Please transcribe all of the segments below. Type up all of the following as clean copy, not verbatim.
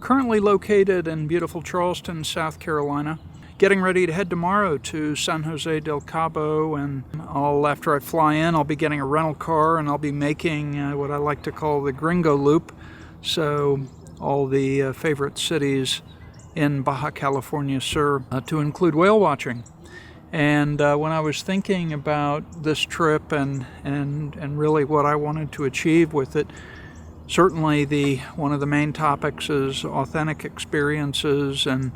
currently located in beautiful Charleston, South Carolina. Getting ready to head tomorrow to San Jose del Cabo, and after I fly in, I'll be getting a rental car and I'll be making what I like to call the Gringo Loop. So all the favorite cities in Baja California Sur to include whale watching. And when I was thinking about this trip and really what I wanted to achieve with it, certainly one of the main topics is authentic experiences and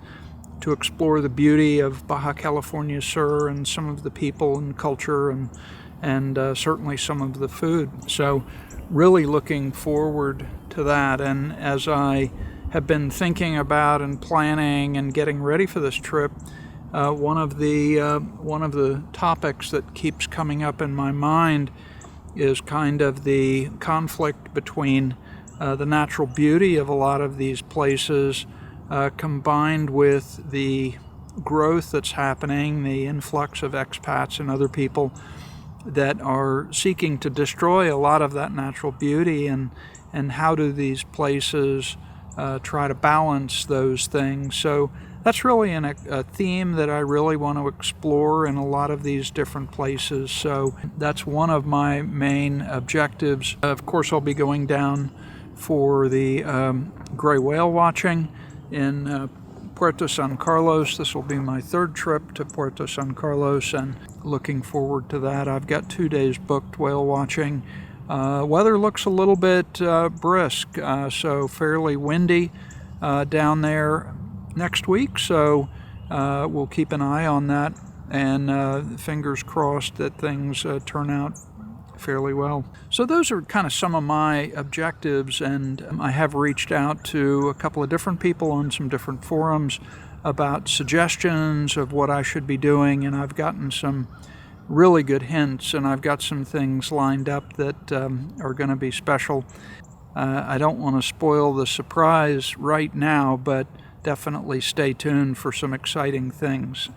to explore the beauty of Baja California Sur and some of the people and culture and certainly some of the food. So really looking forward to that. And as I have been thinking about and planning and getting ready for this trip, one of the topics that keeps coming up in my mind is kind of the conflict between the natural beauty of a lot of these places combined with the growth that's happening, the influx of expats and other people that are seeking to destroy a lot of that natural beauty, and how do these places try to balance those things. So that's really a theme that I really want to explore in a lot of these different places. So that's one of my main objectives. Of course, I'll be going down for the gray whale watching in Puerto San Carlos. This will be my third trip to Puerto San Carlos, and looking forward to that. I've got 2 days booked whale watching. Weather looks a little bit brisk, so fairly windy down there next week, so we'll keep an eye on that, and fingers crossed that things turn out fairly well. So those are kind of some of my objectives, and I have reached out to a couple of different people on some different forums about suggestions of what I should be doing, and I've gotten some really good hints, and I've got some things lined up that are going to be special. I don't want to spoil the surprise right now, but definitely stay tuned for some exciting things.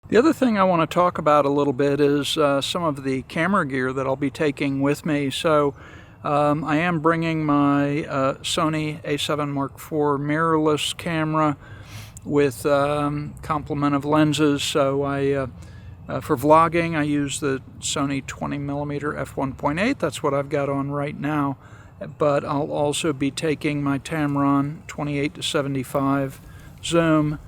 The other thing I want to talk about a little bit is some of the camera gear that I'll be taking with me. So I am bringing my Sony A7 Mark IV mirrorless camera with complement of lenses. So for vlogging, I use the Sony 20mm f1.8. That's what I've got on right now. But I'll also be taking my Tamron 28-75 zoom,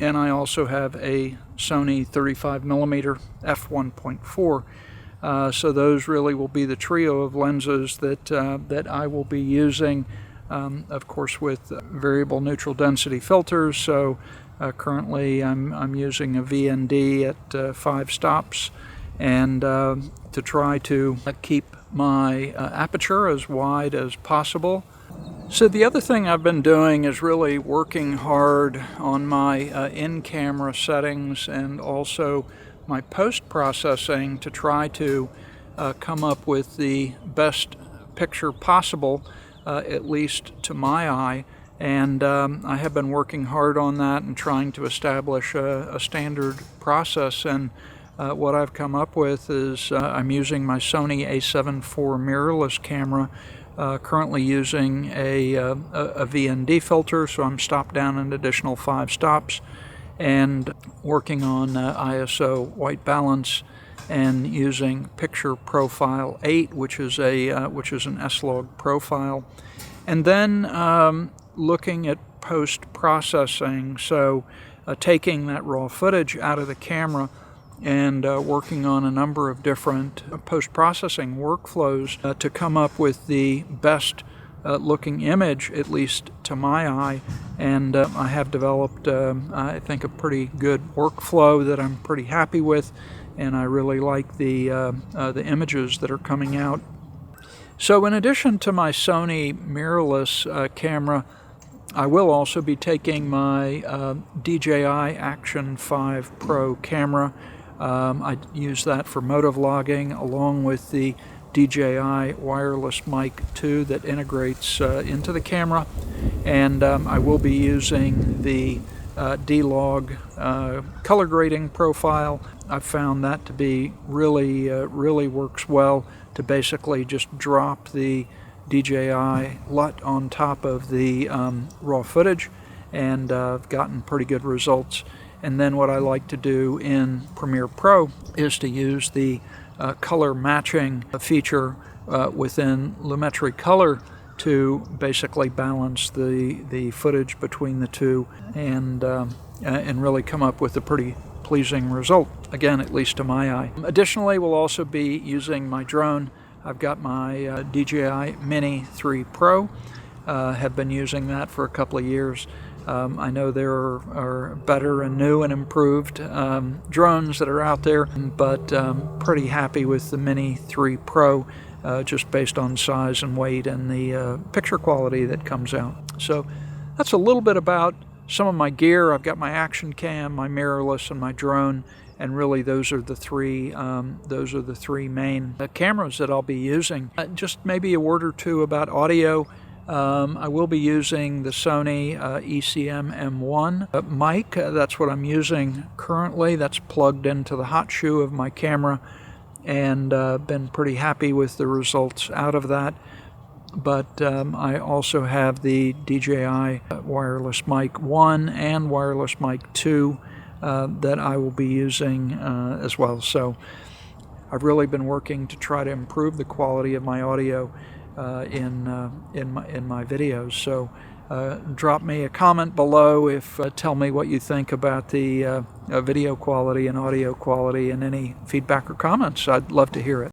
and I also have a Sony 35mm f1.4. So those really will be the trio of lenses that I will be using, of course with variable neutral density filters. So currently I'm using a VND at 5 stops, and to try to keep my aperture as wide as possible. So the other thing I've been doing is really working hard on my in-camera settings and also my post-processing to try to come up with the best picture possible, at least to my eye. And I have been working hard on that and trying to establish a standard process. And what I've come up with is I'm using my Sony A7 IV mirrorless camera, currently using a VND filter, so I'm stopped down an additional 5 stops, and working on ISO white balance and using picture profile 8, which is an S-Log profile, and then looking at post-processing, so taking that raw footage out of the camera and working on a number of different post-processing workflows to come up with the best looking image, at least to my eye. And I have developed, I think, a pretty good workflow that I'm pretty happy with, and I really like the images that are coming out. So in addition to my Sony mirrorless camera, I will also be taking my DJI Action 5 Pro camera. I use that for motovlogging along with the DJI wireless mic 2 that integrates into the camera, and I will be using the D-Log color grading profile. I've found that to be really works well to basically just drop the DJI LUT on top of the raw footage, and I've gotten pretty good results. And then what I like to do in Premiere Pro is to use the color matching feature within Lumetri Color to basically balance the footage between the two, and really come up with a pretty pleasing result, again, at least to my eye. Additionally, we'll also be using my drone. I've got my DJI Mini 3 Pro, have been using that for a couple of years. I know there are better and new and improved drones that are out there, but pretty happy with the Mini 3 Pro, just based on size and weight and the picture quality that comes out. So that's a little bit about some of my gear. I've got my action cam, my mirrorless, and my drone, and really those are the three main cameras that I'll be using. Just maybe a word or two about audio. I will be using the Sony ECM M1 mic. That's what I'm using currently. That's plugged into the hot shoe of my camera, and been pretty happy with the results out of that. But I also have the DJI wireless mic 1 and wireless mic 2 that I will be using as well. So I've really been working to try to improve the quality of my audio in my videos. So drop me a comment below tell me what you think about the video quality and audio quality, and any feedback or comments. I'd love to hear it.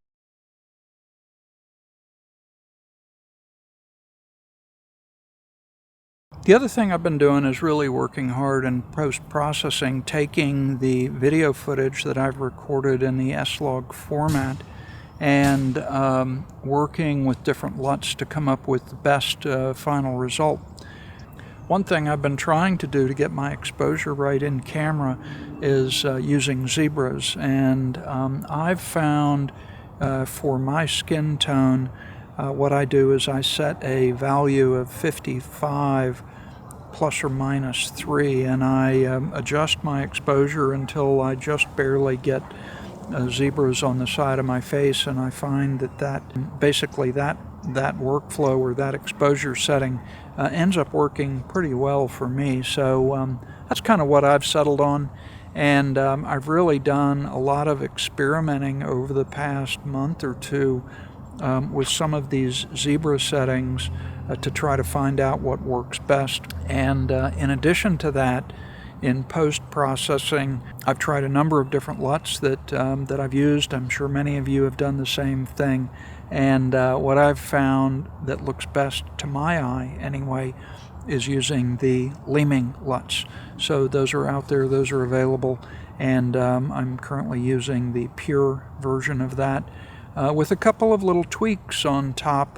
The other thing I've been doing is really working hard in post-processing, taking the video footage that I've recorded in the S-Log format and working with different LUTs to come up with the best final result. One thing I've been trying to do to get my exposure right in camera is using zebras, and I've found for my skin tone, what I do is I set a value of 55 plus or minus 3, and I adjust my exposure until I just barely get zebras on the side of my face, and I find that basically that workflow or that exposure setting ends up working pretty well for me. So that's kind of what I've settled on, and I've really done a lot of experimenting over the past month or two with some of these zebra settings to try to find out what works best. And in addition to that, in post-processing, I've tried a number of different LUTs that I've used. I'm sure many of you have done the same thing. And what I've found that looks best to my eye anyway is using the Leeming LUTs. So those are out there, those are available, and I'm currently using the pure version of that. With a couple of little tweaks on top,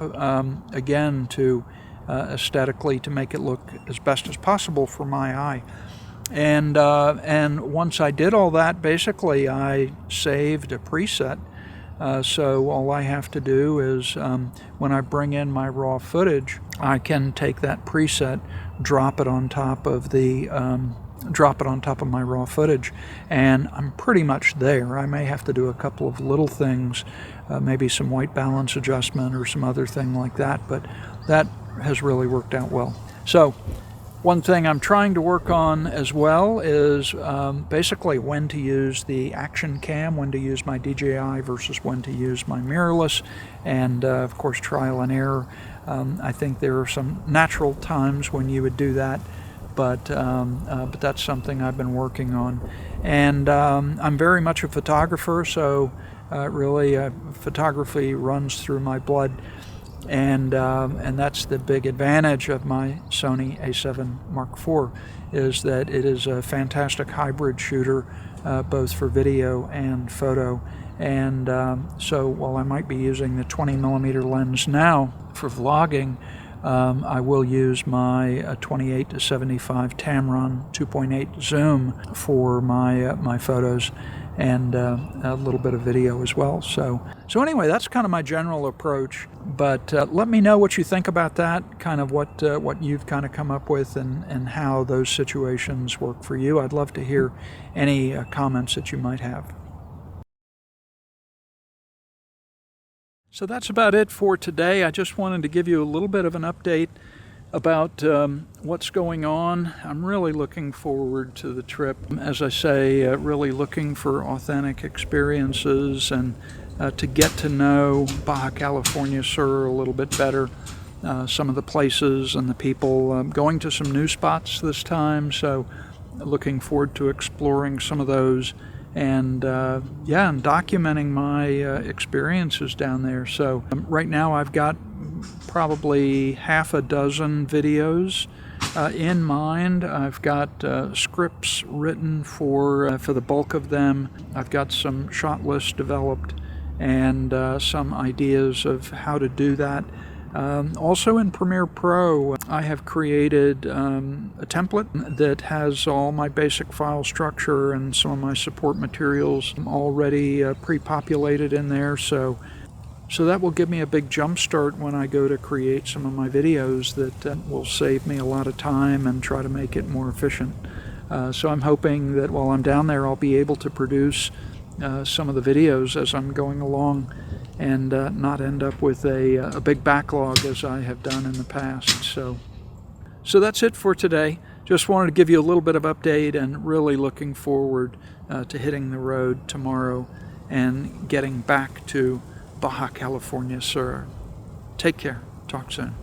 again, to aesthetically to make it look as best as possible for my eye. And once I did all that, basically I saved a preset. So all I have to do is when I bring in my raw footage, I can take that preset, drop it on top of my raw footage, and I'm pretty much there. I may have to do a couple of little things, maybe some white balance adjustment or some other thing like that, but that has really worked out well. So one thing I'm trying to work on as well is basically when to use the action cam, when to use my DJI versus when to use my mirrorless, and of course trial and error. I think there are some natural times when you would do that, but that's something I've been working on. And I'm very much a photographer, so really photography runs through my blood, and that's the big advantage of my Sony A7 Mark IV, is that it is a fantastic hybrid shooter, both for video and photo. And so while I might be using the 20mm lens now for vlogging, I will use my 28-75 Tamron 2.8 zoom for my photos, and a little bit of video as well. So anyway, that's kind of my general approach. But let me know what you think about that, kind of what you've kind of come up with, and how those situations work for you. I'd love to hear any comments that you might have. So that's about it for today. I just wanted to give you a little bit of an update about what's going on. I'm really looking forward to the trip. As I say, really looking for authentic experiences and to get to know Baja California Sur a little bit better. Some of the places and the people. Going to some new spots this time, so looking forward to exploring some of those and and documenting my experiences down there. So right now I've got probably half a dozen videos in mind. I've got scripts written for the bulk of them. I've got some shot lists developed and some ideas of how to do that. Also in Premiere Pro, I have created a template that has all my basic file structure and some of my support materials already pre-populated in there. So that will give me a big jump start when I go to create some of my videos that will save me a lot of time and try to make it more efficient. So I'm hoping that while I'm down there, I'll be able to produce some of the videos as I'm going along and not end up with a big backlog as I have done in the past. So that's it for today. Just wanted to give you a little bit of update and really looking forward to hitting the road tomorrow and getting back to Baja California Sur. Take care. Talk soon.